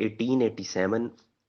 1887,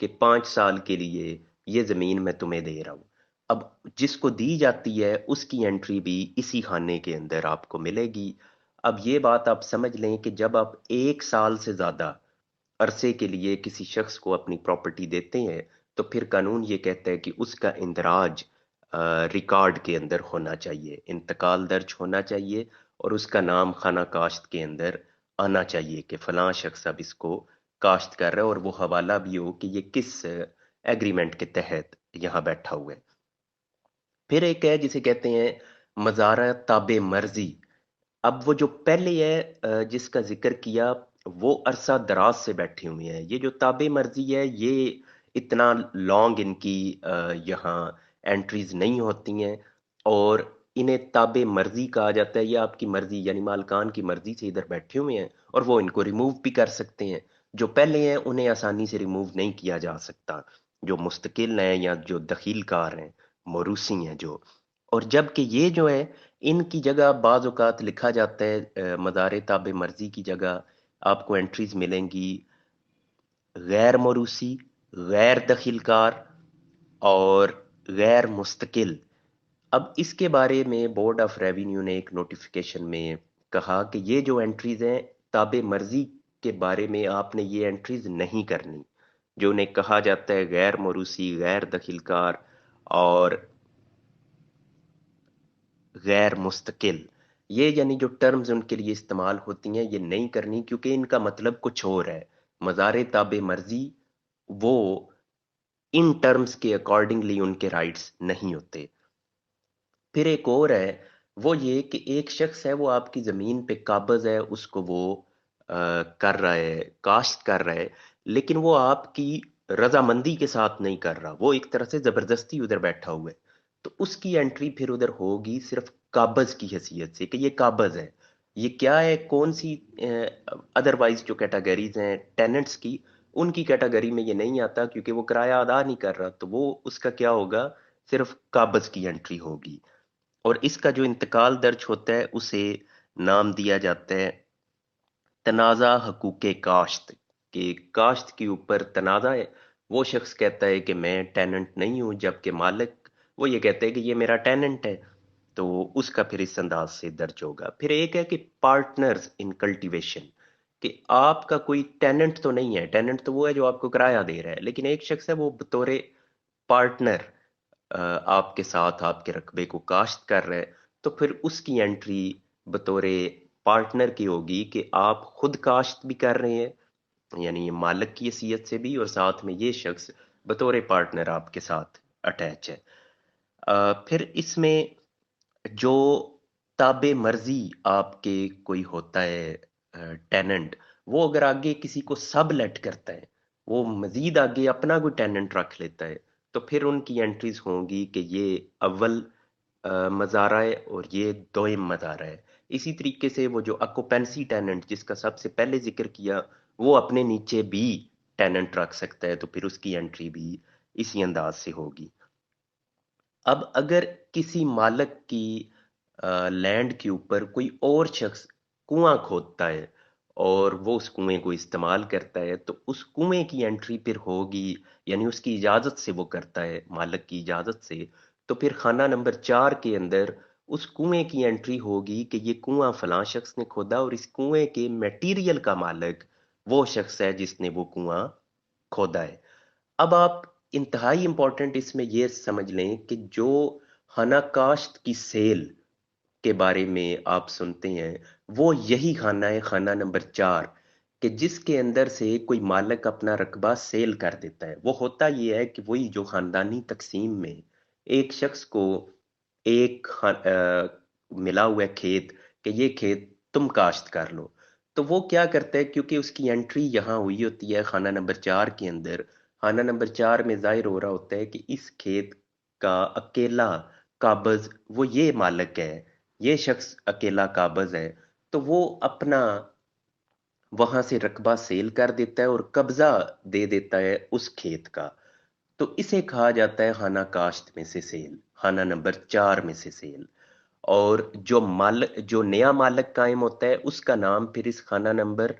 کہ 5 سال کے لیے یہ زمین میں تمہیں دے رہا ہوں۔ اب جس کو دی جاتی ہے اس کی انٹری بھی اسی خانے کے اندر آپ کو ملے گی۔ اب یہ بات آپ سمجھ لیں کہ جب آپ 1 سال سے زیادہ عرصے کے لیے کسی شخص کو اپنی پراپرٹی دیتے ہیں تو پھر قانون یہ کہتا ہے کہ اس کا اندراج ریکارڈ کے اندر ہونا چاہیے، انتقال درج ہونا چاہیے، اور اس کا نام خانہ کاشت کے اندر آنا چاہیے کہ فلاں شخص اب اس کو کاشت کر رہا ہے، اور وہ حوالہ بھی ہو کہ یہ کس ایگریمنٹ کے تحت یہاں بیٹھا ہوا ہے۔ پھر ایک ہے جسے کہتے ہیں مزارع تاب مرضی۔ اب وہ جو پہلے ہے جس کا ذکر کیا، وہ عرصہ دراز سے بیٹھے ہوئے ہیں۔ یہ جو تاب مرضی ہے یہ اتنا لانگ ان کی یہاں انٹریز نہیں ہوتی ہیں، اور انہیں تاب مرضی کہا جاتا ہے۔ یہ آپ کی مرضی یعنی مالکان کی مرضی سے ادھر بیٹھے ہوئے ہیں، اور وہ ان کو ریموو بھی کر سکتے ہیں۔ جو پہلے ہیں انہیں آسانی سے ریموو نہیں کیا جا سکتا، جو مستقل ہیں یا جو دخیل کار ہیں، موروثی ہیں جو۔ اور جبکہ یہ جو ہے ان کی جگہ بعض اوقات لکھا جاتا ہے مزار تاب مرضی کی جگہ آپ کو انٹریز ملیں گی غیر موروثی، غیر دخیل کار اور غیر مستقل۔ اب اس کے بارے میں بورڈ آف ریونیو نے ایک نوٹیفیکیشن میں کہا کہ یہ جو انٹریز ہیں تاب مرضی کے بارے میں آپ نے یہ انٹریز نہیں کرنی، جو انہیں کہا جاتا ہے غیر موروثی، غیر دخیل کار اور غیر مستقل۔ یہ یعنی جو ٹرمز ان کے لیے استعمال ہوتی ہیں یہ نہیں کرنی، کیونکہ ان کا مطلب کچھ اور ہے۔ مزار تاب مرضی وہ ان ٹرمز کے اکارڈنگلی ان کے رائٹس نہیں ہوتے۔ پھر ایک اور ہے، وہ یہ کہ ایک شخص ہے وہ آپ کی زمین پہ قابض ہے، اس کو وہ کر رہا ہے، کاشت کر رہا ہے، لیکن وہ آپ کی رضامندی کے ساتھ نہیں کر رہا، وہ ایک طرح سے زبردستی ادھر بیٹھا ہوا ہے، تو اس کی انٹری پھر ادھر ہوگی صرف قابض کی حیثیت سے کہ یہ قابض ہے۔ یہ کیا ہے، کون سی ادروائز جو کیٹاگریز ہیں ٹیننٹس کی، ان کی کیٹاگری میں یہ نہیں آتا کیونکہ وہ کرایہ ادا نہیں کر رہا، تو وہ اس کا کیا ہوگا، صرف قابض کی انٹری ہوگی۔ اور اس کا جو انتقال درج ہوتا ہے اسے نام دیا جاتا ہے تنازع حقوق کاشت، کہ کاشت کے اوپر تنازع ہے، وہ شخص کہتا ہے کہ میں ٹیننٹ نہیں ہوں، جبکہ مالک وہ یہ کہتا ہے کہ یہ میرا ٹیننٹ ہے، تو اس کا پھر اس انداز سے درج ہوگا۔ پھر ایک ہے کہ پارٹنرز ان کلٹیویشن، کہ آپ کا کوئی ٹیننٹ تو نہیں ہے، ٹیننٹ تو وہ ہے جو آپ کو کرایہ دے رہا ہے، لیکن ایک شخص ہے وہ بطور پارٹنر آپ کے ساتھ آپ کے رقبے کو کاشت کر رہے، تو پھر اس کی انٹری بطور پارٹنر کی ہوگی کہ آپ خود کاشت بھی کر رہے ہیں، یعنی مالک کی حیثیت سے بھی، اور ساتھ میں یہ شخص بطور پارٹنر آپ کے ساتھ اٹیچ ہے۔ پھر اس میں جو تاب مرضی آپ کے کوئی ہوتا ہے ٹیننٹ، وہ اگر آگے کسی کو سب لیٹ کرتا ہے، وہ مزید آگے اپنا کوئی ٹیننٹ رکھ لیتا ہے، تو پھر ان کی انٹریز ہوں گی کہ یہ اول مزارع ہے اور یہ دوئم مزارع ہے۔ اسی طریقے سے وہ جو اکوپینسی ٹیننٹ جس کا سب سے پہلے ذکر کیا، وہ اپنے نیچے بھی ٹیننٹ رکھ سکتا ہے، تو پھر اس کی انٹری بھی اسی انداز سے ہوگی۔ اب اگر کسی مالک کی لینڈ کے اوپر کوئی اور شخص کنواں کھودتا ہے اور وہ اس کنویں کو استعمال کرتا ہے، تو اس کنویں کی انٹری پھر ہوگی، یعنی اس کی اجازت سے وہ کرتا ہے، مالک کی اجازت سے، تو پھر خانہ نمبر 4 کے اندر اس کنویں کی انٹری ہوگی کہ یہ کنواں فلاں شخص نے کھودا، اور اس کنویں کے میٹیریل کا مالک وہ شخص ہے جس نے وہ کنواں کھودا ہے۔ اب آپ انتہائی امپورٹنٹ اس میں یہ سمجھ لیں کہ جو خانہ کاشت کی سیل کے بارے میں آپ سنتے ہیں، وہ یہی خانہ ہے، خانہ نمبر 4، کہ جس کے اندر سے کوئی مالک اپنا رقبہ سیل کر دیتا ہے۔ وہ ہوتا یہ ہے کہ وہی جو خاندانی تقسیم میں ایک شخص کو ایک ملا ہوا ہے کھیت، کہ یہ کھیت تم کاشت کر لو، تو وہ کیا کرتا ہے، کیونکہ اس کی انٹری یہاں ہوئی ہوتی ہے خانہ نمبر 4 کے اندر، خانہ نمبر 4 میں ظاہر ہو رہا ہوتا ہے کہ اس کھیت کا اکیلا قابض وہ یہ مالک ہے، یہ شخص اکیلا قابض ہے، تو وہ اپنا وہاں سے رقبہ سیل کر دیتا ہے اور قبضہ دے دیتا ہے اس کھیت کا، تو اسے کہا جاتا ہے خانہ کاشت میں سے سیل، خانہ نمبر 4 میں سے سیل۔ اور جو نیا مالک قائم ہوتا ہے اس کا نام پھر اس خانہ نمبر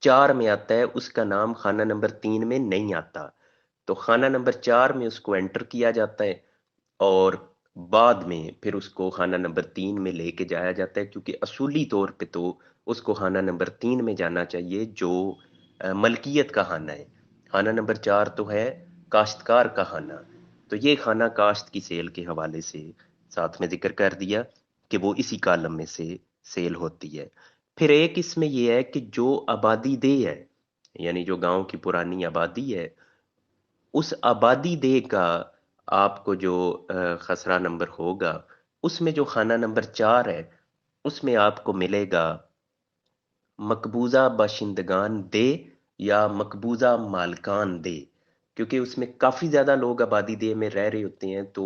4 میں آتا ہے، اس کا نام خانہ نمبر 3 میں نہیں آتا۔ تو خانہ نمبر 4 میں اس کو انٹر کیا جاتا ہے، اور بعد میں پھر اس کو خانہ نمبر 3 میں لے کے جایا جاتا ہے، کیونکہ اصولی طور پہ تو اس کو خانہ نمبر 3 میں جانا چاہیے جو ملکیت کا خانہ ہے۔ خانہ نمبر 4 تو ہے کاشتکار کا خانہ، تو یہ خانہ کاشت کی سیل کے حوالے سے ساتھ میں ذکر کر دیا کہ وہ اسی کالم میں سے سیل ہوتی ہے۔ پھر ایک اس میں یہ ہے کہ جو آبادی دہ ہے، یعنی جو گاؤں کی پرانی آبادی ہے، اس آبادی دہ کا آپ کو جو خسرہ نمبر ہوگا، اس میں جو خانہ نمبر 4 ہے اس میں آپ کو ملے گا مقبوضہ باشندگان دے یا مقبوضہ مالکان دے، کیونکہ اس میں کافی زیادہ لوگ آبادی دے میں رہ رہے ہوتے ہیں، تو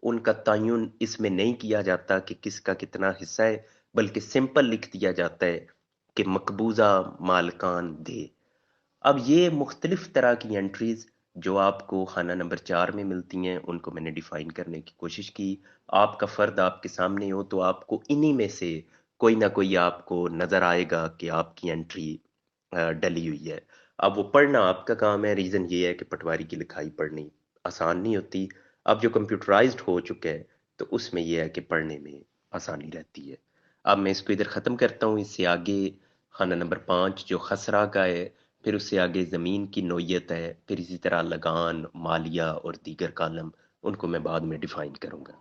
ان کا تعین اس میں نہیں کیا جاتا کہ کس کا کتنا حصہ ہے، بلکہ سمپل لکھ دیا جاتا ہے کہ مقبوضہ مالکان دے۔ اب یہ مختلف طرح کی انٹریز جو آپ کو خانہ نمبر 4 میں ملتی ہیں، ان کو میں نے ڈیفائن کرنے کی کوشش کی۔ آپ کا فرد آپ کے سامنے ہو تو آپ کو انہی میں سے کوئی نہ کوئی آپ کو نظر آئے گا کہ آپ کی انٹری ڈلی ہوئی ہے۔ اب وہ پڑھنا آپ کا کام ہے، ریزن یہ ہے کہ پٹواری کی لکھائی پڑھنی آسان نہیں ہوتی۔ اب جو کمپیوٹرائزڈ ہو چکا ہے تو اس میں یہ ہے کہ پڑھنے میں آسانی رہتی ہے۔ اب میں اس کو ادھر ختم کرتا ہوں، اس سے آگے خانہ نمبر 5 جو خسرہ کا ہے، پھر اس سے آگے زمین کی نوعیت ہے، پھر اسی طرح لگان، مالیہ اور دیگر کالم، ان کو میں بعد میں ڈیفائن کروں گا۔